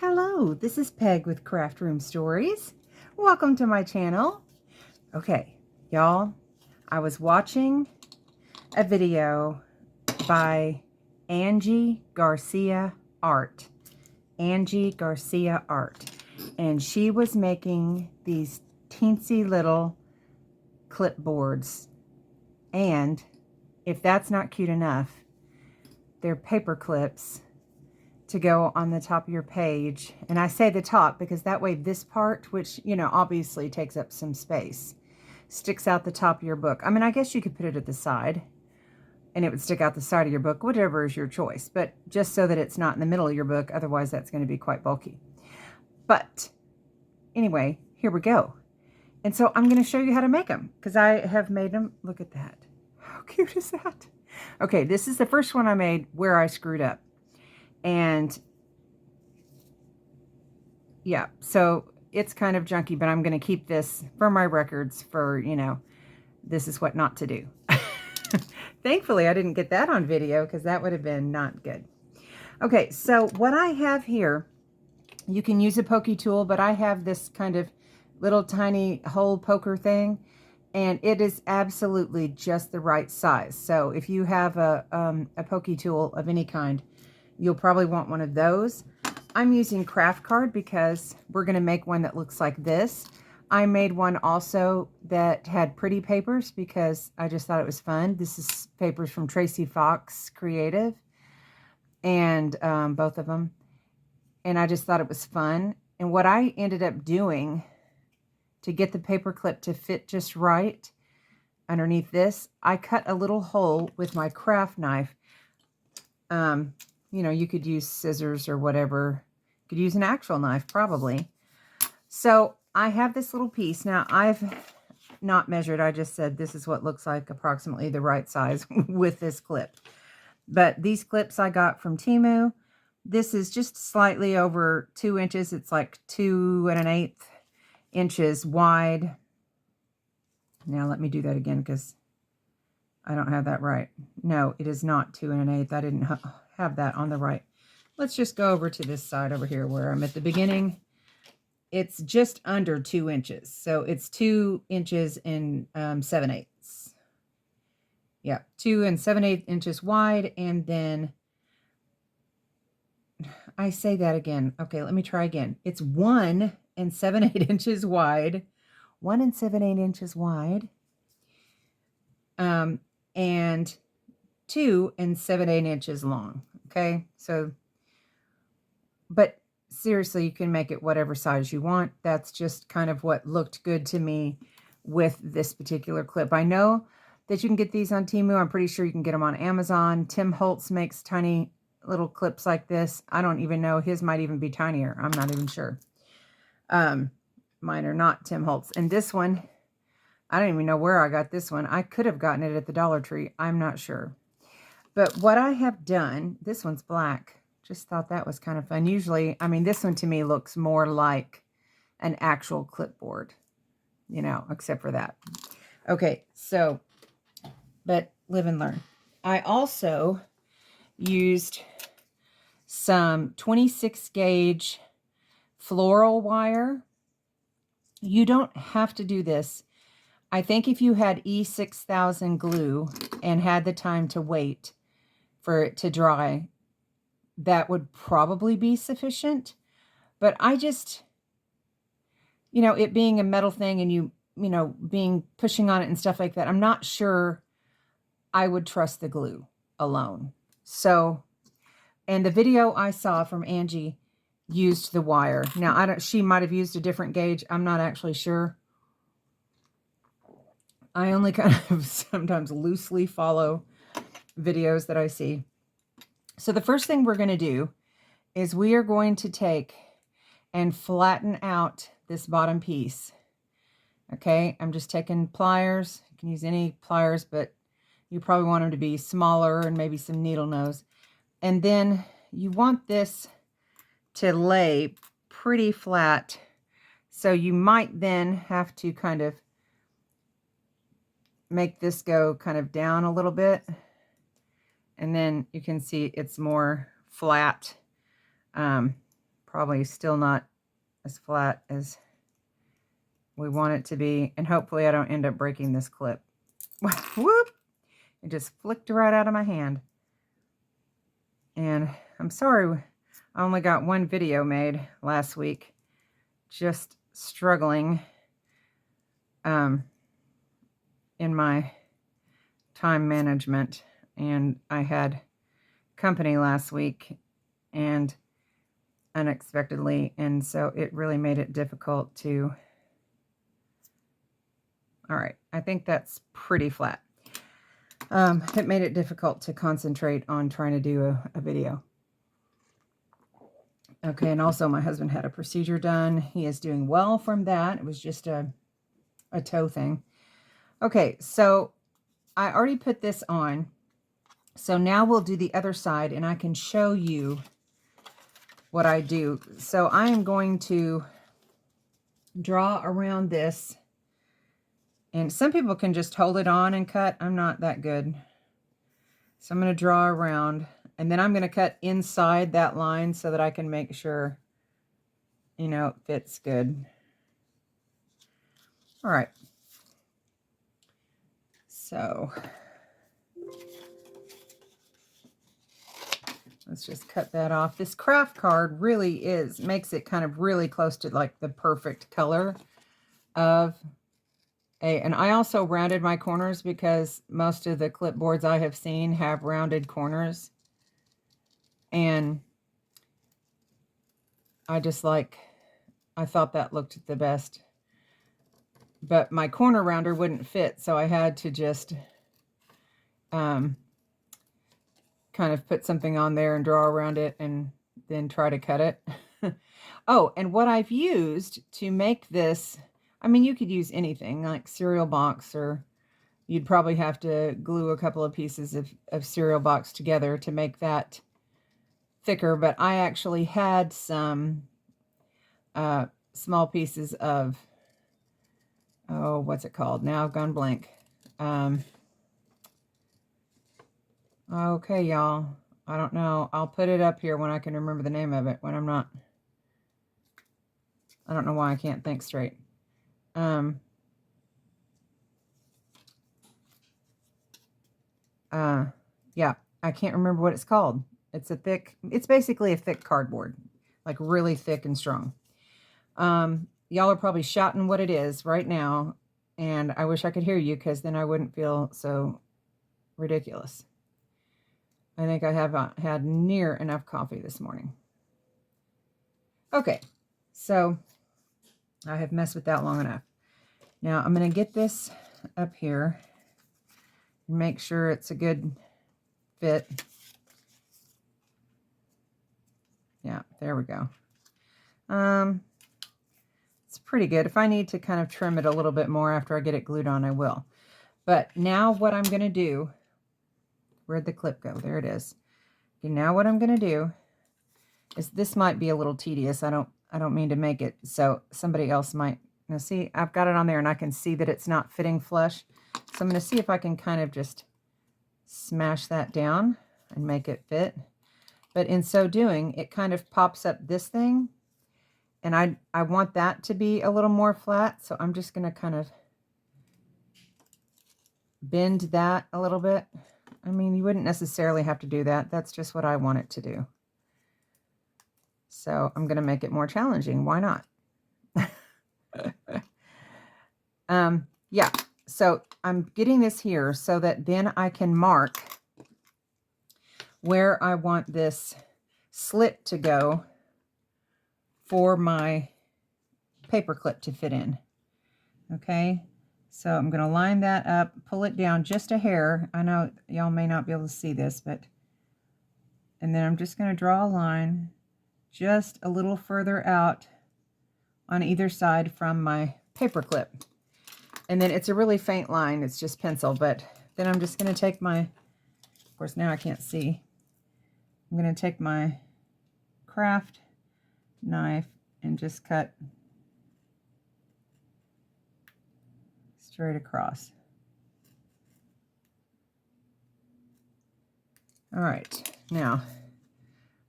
Hello, this is Peg with Craft Room Stories. Welcome to my channel. Okay, y'all, I was watching a video by Angie Garcia Art. Angie Garcia Art. And she was making these teensy little clipboards. And if that's not cute enough, they're paper clips to go on the top of your page. And I say the top because that way this part, which, you know, obviously takes up some space, sticks out the top of your book. I mean, I guess you could put it at the side and it would stick out the side of your book, whatever is your choice, but just so that it's not in the middle of your book. Otherwise that's going to be quite bulky. But anyway, here we go. And so I'm going to show you how to make them because I have made them. Look at that. How cute is that? Okay, this is the first one I made where I screwed up. And yeah, so it's kind of junky, but I'm going to keep this for my records for, you know, this is what not to do. Thankfully, I didn't get that on video because that would have been not good. Okay, so what I have here, you can use a pokey tool, but I have this kind of little tiny hole poker thing, and it is absolutely just the right size. So if you have a pokey tool of any kind, you'll probably want one of those. I'm using craft card because we're going to make one that looks like this. I made one also that had pretty papers because I just thought it was fun. This is papers from Tracy Fox Creative, and both of them. And I just thought it was fun. And what I ended up doing to get the paper clip to fit just right underneath this, I cut a little hole with my craft knife. You know, you could use scissors or whatever. You could use an actual knife, probably. So I have this little piece. Now, I've not measured. I just said this is what looks like approximately the right size with this clip. But these clips I got from Temu. This is just slightly over 2 inches. It's like 2 1/8 inches wide. Now, let me do that again because I don't have that right. No, it is not 2 1/8. I didn't have that on the right. Let's just go over to this side over here where I'm at the beginning. It's just under 2 inches. So it's 2 inches and 7/8. Yeah, 2 7/8 inches wide. And then I say that again. Okay, let me try again. It's 1 7/8 inches wide. 1 7/8 inches wide. And 2 7/8 inches long. Okay, so, but seriously, you can make it whatever size you want. That's just kind of what looked good to me with this particular clip. I know that you can get these on Temu. I'm pretty sure you can get them on Amazon. Tim Holtz makes tiny little clips like this. I don't even know. His might even be tinier. I'm not even sure. Mine are not Tim Holtz. And this one, I don't even know where I got this one. I could have gotten it at the Dollar Tree. I'm not sure. But what I have done, this one's black. Just thought that was kind of fun. Usually, I mean, this one to me looks more like an actual clipboard, you know, except for that. Okay, so, but live and learn. I also used some 26 gauge floral wire. You don't have to do this. I think if you had E6000 glue and had the time to wait for it to dry, that would probably be sufficient. But I just, you know, it being a metal thing and you know, pushing on it and stuff like that, I'm not sure I would trust the glue alone. So, and the video I saw from Angie used the wire. Now, she might have used a different gauge. I'm not actually sure. I only kind of sometimes loosely follow videos that I see. So the first thing we're going to do is we are going to take and flatten out this bottom piece. Okay, I'm just taking pliers. You can use any pliers, but you probably want them to be smaller and maybe some needle nose. And then you want this to lay pretty flat. So you might then have to kind of make this go kind of down a little bit. And then you can see it's more flat. probably still not as flat as we want it to be. And hopefully I don't end up breaking this clip. Whoop! It just flicked right out of my hand. And I'm sorry, I only got one video made last week. Just struggling in my time management. And I had company last week and unexpectedly, and so it really made it difficult to... All right, I think that's pretty flat. It made it difficult to concentrate on trying to do a video. Okay, and also my husband had a procedure done. He is doing well from that. It was just a toe thing. Okay, so I already put this on. So now we'll do the other side, and I can show you what I do. So I am going to draw around this. And some people can just hold it on and cut. I'm not that good. So I'm going to draw around. And then I'm going to cut inside that line so that I can make sure, you know, it fits good. All right. So let's just cut that off. This craft card really makes it kind of really close to like the perfect color of and I also rounded my corners because most of the clipboards I have seen have rounded corners. And I thought that looked the best. But my corner rounder wouldn't fit, so I had to just kind of put something on there and draw around it and then try to cut it. Oh, and what I've used to make this, I mean, you could use anything like cereal box, or you'd probably have to glue a couple of pieces of cereal box together to make that thicker, but I actually had some small pieces of, oh, what's it called? Now I've gone blank. Okay, y'all. I don't know. I'll put it up here when I can remember the name of it, when I'm not. I don't know why I can't think straight. Yeah, I can't remember what it's called. It's basically a thick cardboard, like really thick and strong. Y'all are probably shouting what it is right now, and I wish I could hear you because then I wouldn't feel so ridiculous. I think I have had near enough coffee this morning. Okay, so I have messed with that long enough. Now I'm going to get this up here and make sure it's a good fit. Yeah, there we go. It's pretty good. If I need to kind of trim it a little bit more after I get it glued on, I will. But now what I'm going to do, where'd the clip go? There it is. Okay, now what I'm going to do is, this might be a little tedious. I don't mean to make it so somebody else might. Now see, I've got it on there and I can see that it's not fitting flush. So I'm going to see if I can kind of just smash that down and make it fit. But in so doing, it kind of pops up this thing. And I want that to be a little more flat. So I'm just going to kind of bend that a little bit. I mean, you wouldn't necessarily have to do that. That's just what I want it to do. So I'm going to make it more challenging. Why not? Yeah. So I'm getting this here so that then I can mark where I want this slit to go for my paper clip to fit in. Okay. So I'm going to line that up, pull it down just a hair. I know y'all may not be able to see this, and then I'm just going to draw a line just a little further out on either side from my paper clip. And then it's a really faint line. It's just pencil, but then I'm just going to take my, of course now I can't see. I'm going to take my craft knife and just cut straight across. All right, now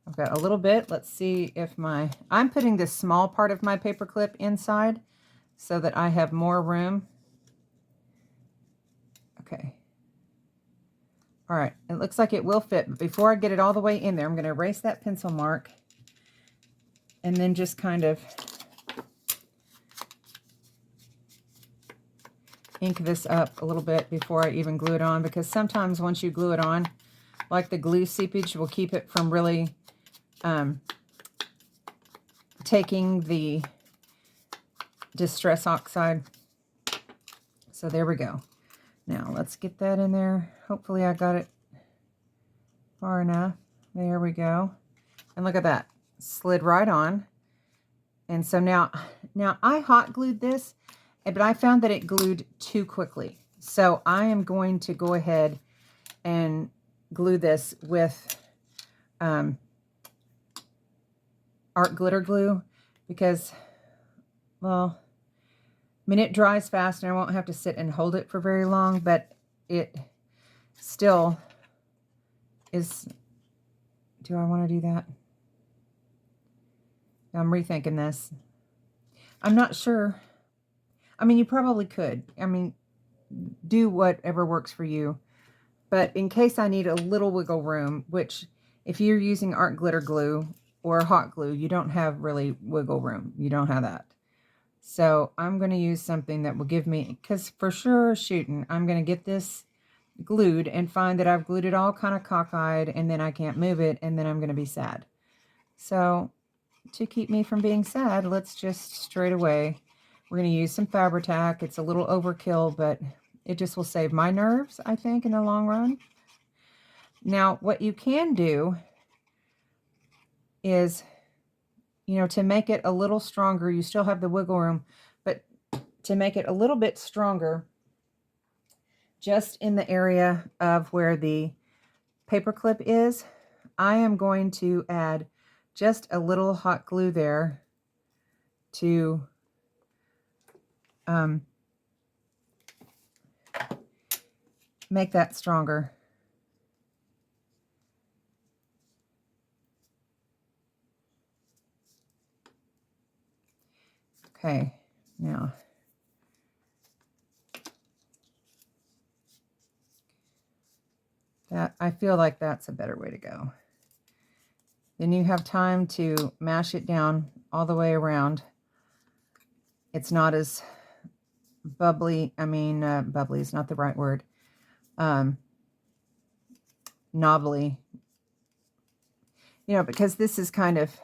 I've got a little bit. Let's see if I'm putting this small part of my paper clip inside so that I have more room. Okay. All right, it looks like it will fit, but before I get it all the way in there, I'm going to erase that pencil mark and then just kind of ink this up a little bit before I even glue it on, because sometimes once you glue it on, like the glue seepage will keep it from really taking the Distress Oxide. So there we go. Now let's get that in there. Hopefully I got it far enough. There we go. And look at that. Slid right on. And so now I hot glued this, but I found that it glued too quickly. So I am going to go ahead and glue this with art glitter glue, because, well, I mean, it dries fast and I won't have to sit and hold it for very long, but it still is. Do I want to do that? I'm rethinking this. I'm not sure. I mean, you probably could. I mean, do whatever works for you. But in case I need a little wiggle room, which if you're using art glitter glue or hot glue, you don't have really wiggle room. You don't have that. So I'm going to use something that will give me, because for sure shooting, I'm going to get this glued and find that I've glued it all kind of cockeyed and then I can't move it and then I'm going to be sad. So to keep me from being sad, let's just straight away, we're going to use some Fabri-Tac. It's a little overkill, but it just will save my nerves, I think, in the long run. Now, what you can do is, you know, to make it a little stronger, you still have the wiggle room, but to make it a little bit stronger, just in the area of where the paper clip is, I am going to add just a little hot glue there to make that stronger. Okay, now that, I feel like that's a better way to go. Then you have time to mash it down all the way around. It's not as bubbly. I mean, bubbly is not the right word. Knobbly. You know, because this is kind of,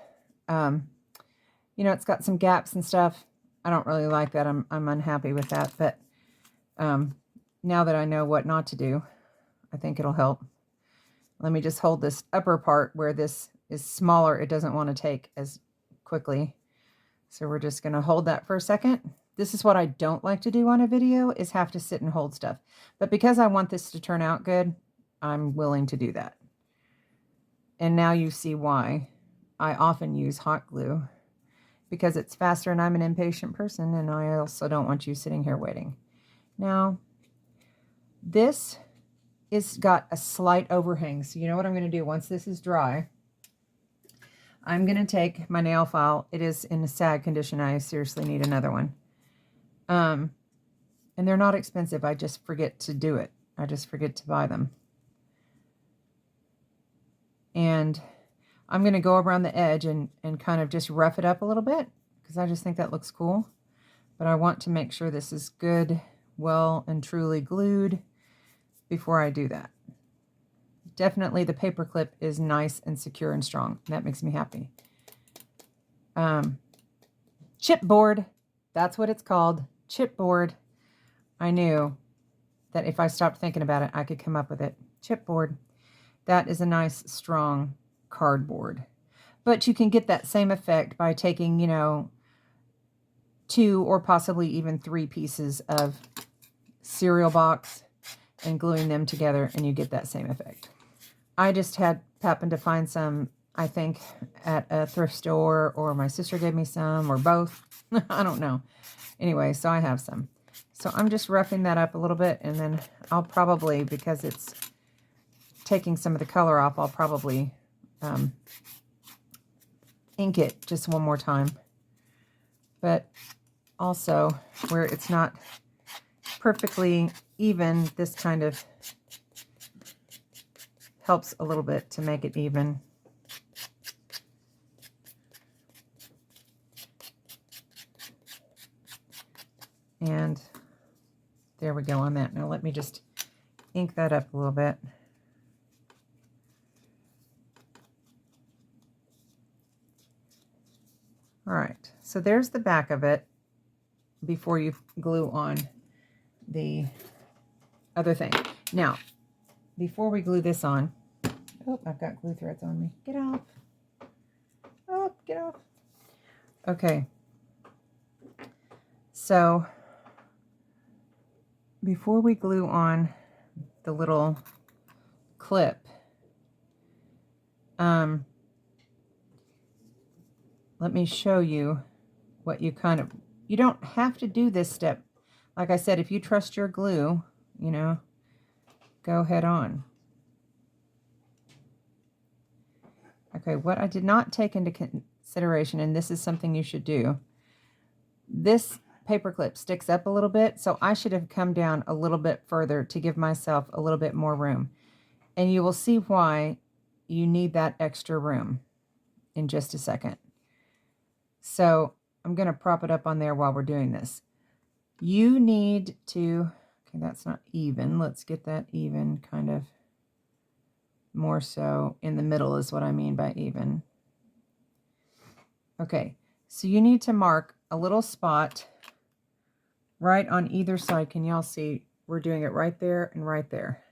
you know, it's got some gaps and stuff. I don't really like that. I'm unhappy with that. But now that I know what not to do, I think it'll help. Let me just hold this upper part where this is smaller. It doesn't want to take as quickly. So we're just going to hold that for a second. This is what I don't like to do on a video, is have to sit and hold stuff. But because I want this to turn out good, I'm willing to do that. And now you see why I often use hot glue, because it's faster and I'm an impatient person, and I also don't want you sitting here waiting. Now, this is got a slight overhang. So you know what I'm going to do once this is dry? I'm going to take my nail file. It is in a sad condition. I seriously need another one. And they're not expensive. I just forget to do it. I just forget to buy them. And I'm going to go around the edge and kind of just rough it up a little bit, because I just think that looks cool. But I want to make sure this is good, well and truly glued before I do that. Definitely the paper clip is nice and secure and strong. That makes me happy. Chipboard, that's what it's called. Chipboard. I knew that if I stopped thinking about it, I could come up with it. Chipboard. That is a nice, strong cardboard. But you can get that same effect by taking, you know, 2 or possibly even 3 pieces of cereal box and gluing them together, and you get that same effect. I just happened to find some, I think, at a thrift store, or my sister gave me some, or both. I don't know. Anyway, so I have some. So I'm just roughing that up a little bit, and then I'll probably, because it's taking some of the color off, I'll probably ink it just one more time. But also, where it's not perfectly even, this kind of helps a little bit to make it even. And there we go on that. Now let me just ink that up a little bit. All right, so there's the back of it before you glue on the other thing. Now, before we glue this on, oh, I've got glue threads on me. Get off. Oh, get off. Okay. So, before we glue on the little clip, let me show you what you you don't have to do this step. Like I said, if you trust your glue, you know, go head on. Okay, what I did not take into consideration, and this is something you should do, this paper clip sticks up a little bit, so I should have come down a little bit further to give myself a little bit more room. And you will see why you need that extra room in just a second. So I'm going to prop it up on there while we're doing this. You need to, okay, that's not even. Let's get that even, kind of more so in the middle is what I mean by even. Okay, so you need to mark a little spot right on either side. Can y'all see? We're doing it right there and right there.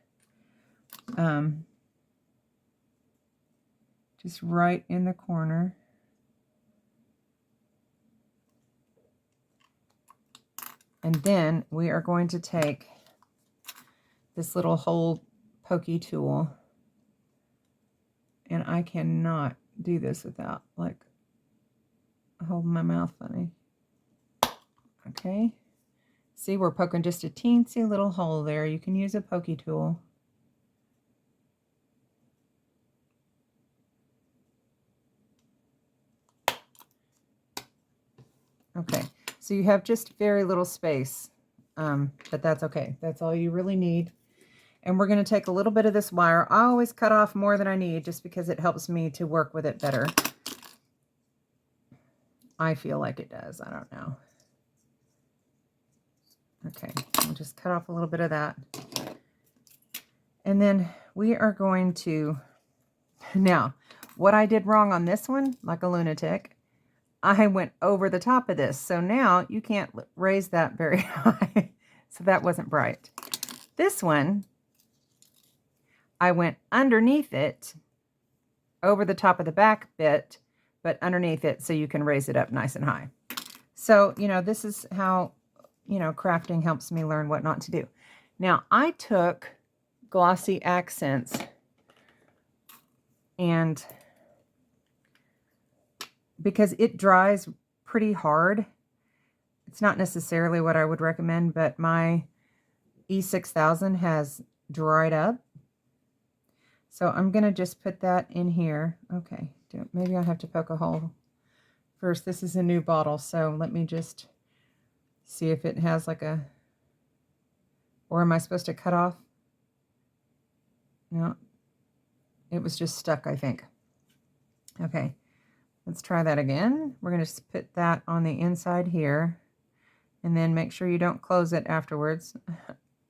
Just right in the corner. And then we are going to take this little hole pokey tool, and I cannot do this without like holding my mouth funny. Okay, see, we're poking just a teensy little hole there. You can use a pokey tool. Okay, so you have just very little space, but that's okay. That's all you really need. And we're going to take a little bit of this wire. I always cut off more than I need just because it helps me to work with it better. I feel like it does. I don't know. Okay, I'll just cut off a little bit of that. And then we are going to, now, what I did wrong on this one, like a lunatic, I went over the top of this. So now you can't raise that very high. So that wasn't bright. This one, I went underneath it, over the top of the back bit, but underneath it so you can raise it up nice and high. So, you know, this is how, you know, crafting helps me learn what not to do. Now, I took glossy accents and because it dries pretty hard, it's not necessarily what I would recommend, but my E6000 has dried up. So I'm going to just put that in here. Okay, maybe I have to poke a hole first. This is a new bottle, so let me just see if it has like a, or am I supposed to cut off? No, it was just stuck, I think. Okay, let's try that again. We're going to put that on the inside here, and then make sure you don't close it afterwards.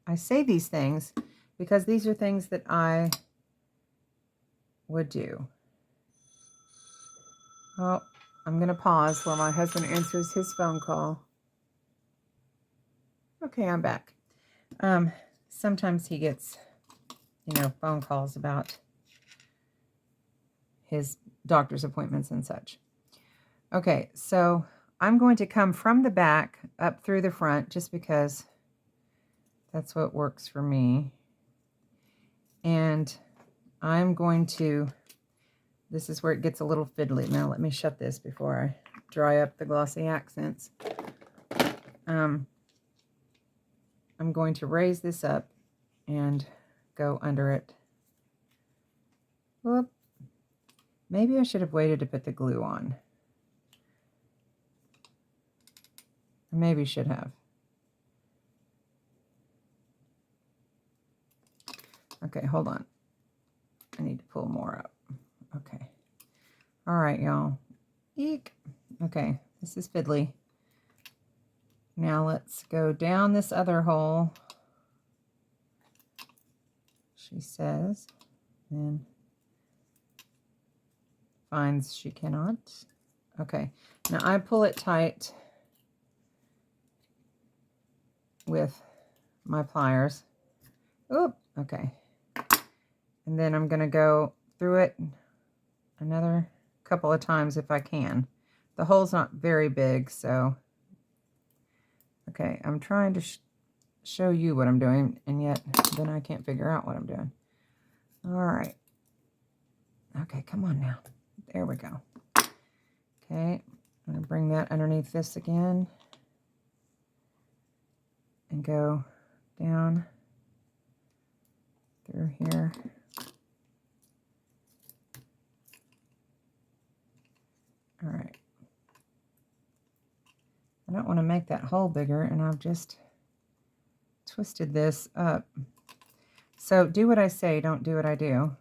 I say these things because these are things that I would do. Oh, I'm going to pause while my husband answers his phone call. Okay, I'm back. Sometimes he gets, you know, phone calls about his doctor's appointments and such. Okay, so I'm going to come from the back up through the front just because that's what works for me. And I'm going to, this is where it gets a little fiddly. Now let me shut this before I dry up the glossy accents. I'm going to raise this up and go under it. Whoop. Maybe I should have waited to put the glue on. I maybe should have. Okay, hold on. I need to pull more up. Okay. All right, y'all. Eek. Okay, this is fiddly. Now let's go down this other hole. She says, and finds she cannot. Okay, now I pull it tight with my pliers. Oop, okay. And then I'm going to go through it another couple of times if I can. The hole's not very big, so... Okay, I'm trying to show you what I'm doing, and yet then I can't figure out what I'm doing. All right. Okay, come on now. There we go. Okay, I'm going to bring that underneath this again and go down through here. All right. I don't want to make that hole bigger, and I've just twisted this up. So do what I say, don't do what I do.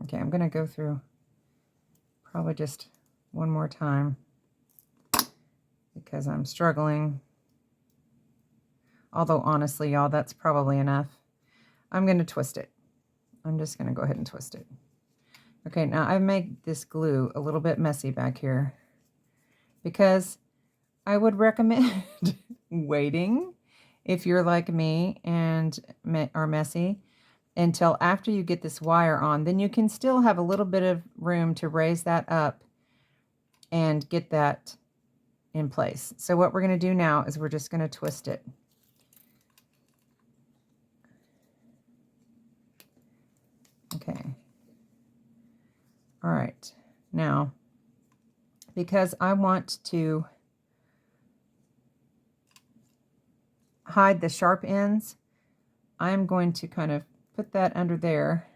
Okay, I'm going to go through probably just one more time because I'm struggling. Although, honestly, y'all, that's probably enough. I'm going to twist it. I'm just going to go ahead and twist it. Okay, now I've made this glue a little bit messy back here because I would recommend waiting if you're like me and are messy until after you get this wire on. Then you can still have a little bit of room to raise that up and get that in place. So what we're going to do now is we're just going to twist it. Okay. All right. Now, because I want to hide the sharp ends, I'm going to kind of put that under there.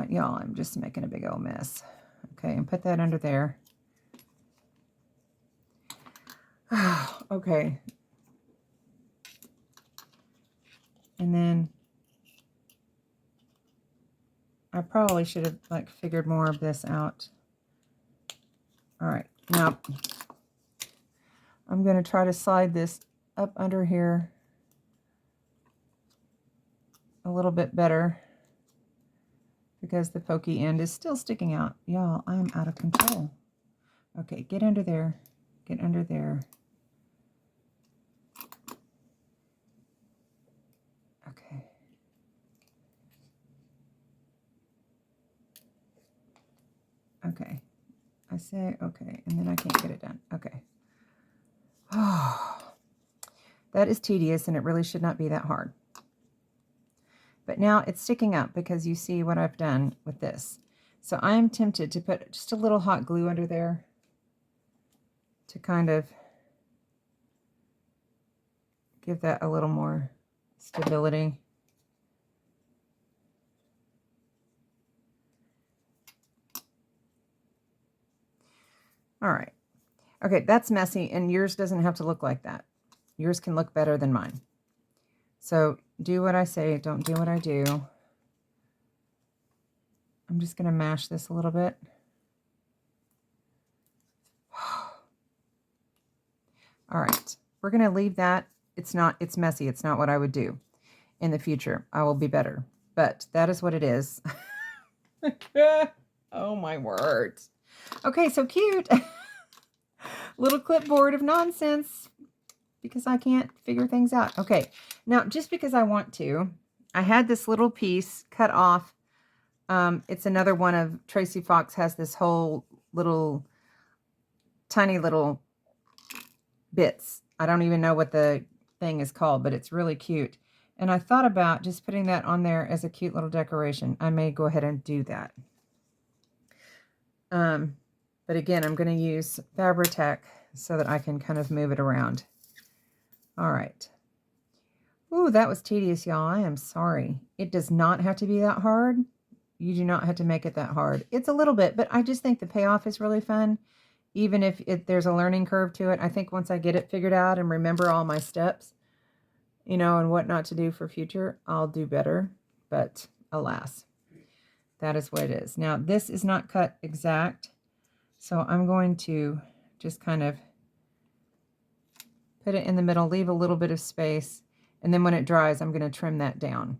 Y'all, I'm just making a big old mess. Okay, and put that under there. Okay. And then I probably should have figured more of this out. All right, now I'm going to try to slide this up under here a little bit better because the pokey end is still sticking out. Y'all, I'm out of control. Okay, get under there. Get under there. Okay. Okay. I say okay, and then I can't get it done. Okay. Oh, that is tedious, and it really should not be that hard. But now it's sticking up because you see what I've done with this. So I am tempted to put just a little hot glue under there to kind of give that a little more stability. All right. Okay, that's messy, and yours doesn't have to look like that. Yours can look better than mine. So do what I say, don't do what I do. I'm just going to mash this a little bit. All right, we're going to leave that. It's messy. It's not what I would do. In the future, I will be better. But that is what it is. Oh, my word. Okay, so cute. Little clipboard of nonsense because I can't figure things out. Okay, now just because I want to, I had this little piece cut off. It's another one of Tracy Fox has this whole little tiny little bits. I don't even know what the thing is called, but it's really cute. And I thought about just putting that on there as a cute little decoration. I may go ahead and do that. But again, I'm going to use Fabri-Tac so that I can kind of move it around. All right. Ooh, that was tedious, y'all. I am sorry. It does not have to be that hard. You do not have to make it that hard. It's a little bit, but I just think the payoff is really fun. Even if there's a learning curve to it. I think once I get it figured out and remember all my steps, you know, and what not to do for future, I'll do better. But alas, that is what it is. Now, this is not cut exact, so I'm going to just kind of put it in the middle, leave a little bit of space, and then when it dries, I'm going to trim that down.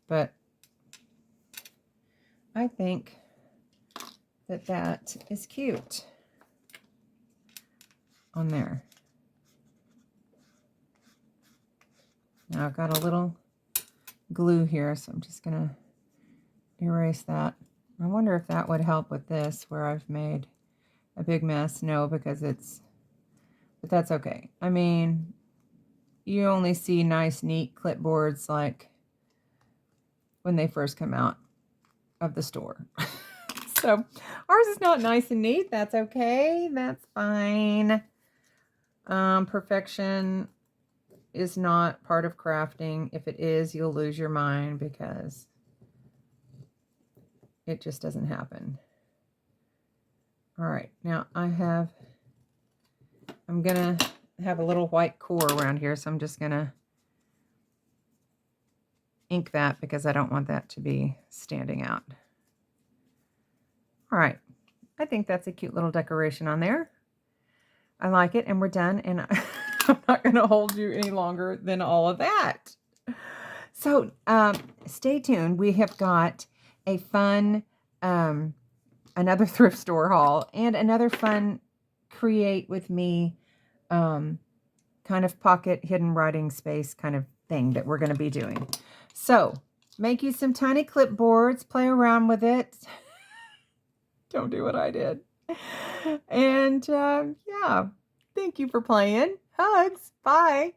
But I think that that is cute on there. Now I've got a little glue here, so I'm just going to erase that. I wonder if that would help with this, where I've made a big mess. No, because but that's okay. I mean, you only see nice, neat clipboards like when they first come out of the store. So ours is not nice and neat. That's okay. That's fine. Perfection is not part of crafting. If it is, you'll lose your mind because it just doesn't happen. All right, now I'm gonna have a little white core around here, so I'm just gonna ink that because I don't want that to be standing out. All right, I think that's a cute little decoration on there. I like it, and we're done, and I'm not going to hold you any longer than all of that. So stay tuned. We have got a fun, another thrift store haul, and another fun create with me kind of pocket hidden writing space kind of thing that we're going to be doing. So make you some tiny clipboards, play around with it. Don't do what I did. And yeah, thank you for playing. Hugs. Bye.